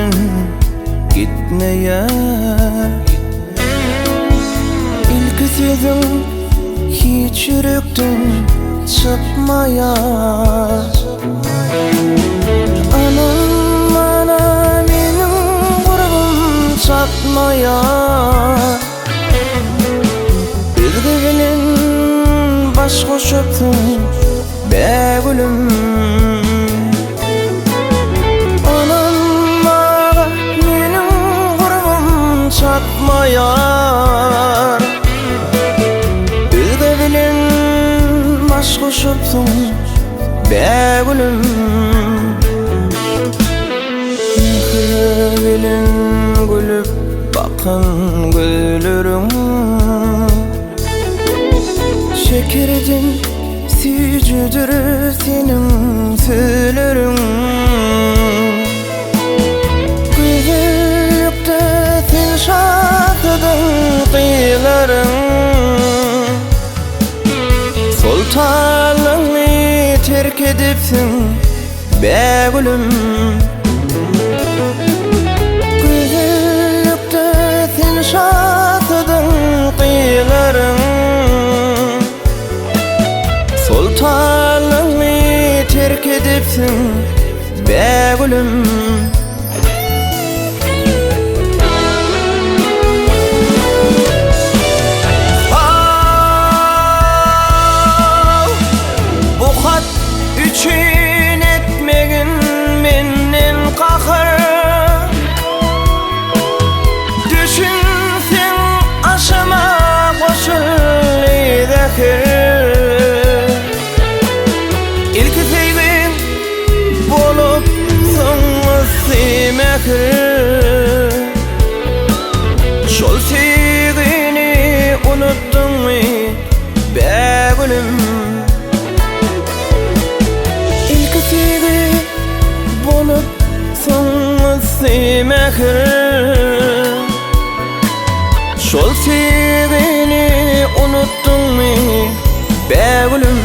benden gitmeye. İlk sözün hiç yürekten çıkmaya. Anam ana benim gurbum çatmaya. Birbirinin baş koşuptun be gülüm. Anam ana benim gurbum çatmayar. Birbirinin baş koşuptun be gülüm. Bilin gülüp bakın gülürüm. Şekerden sücüdür senin sülürüm. Güzellikte sen şatıdın kıyılarım. Sultanlığını terk edipsin be gülüm. Güzellikte sen şatıdın kıyılarım. Sultanlığını terk edipsin be gülüm. Bu hat üçün etmegin menden kahır. Düşünsen aşama koşul eydeker. İlk sevgim bolup sonra sevmekir. Şol sevgini unuttun mu be gülüm. İlk sevgi bolup sonra sevmekir. Şol sevgini unuttun mu be gülüm.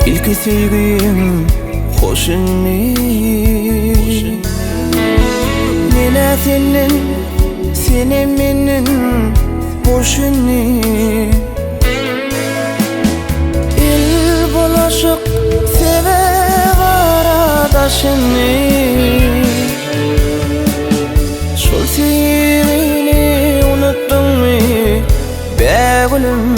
İlk sevgim hoş inni. Nene senin, sene menin hoş inni. El bulaşık seve aradaş inni. Şol sevgini unuttun mu be gülüm.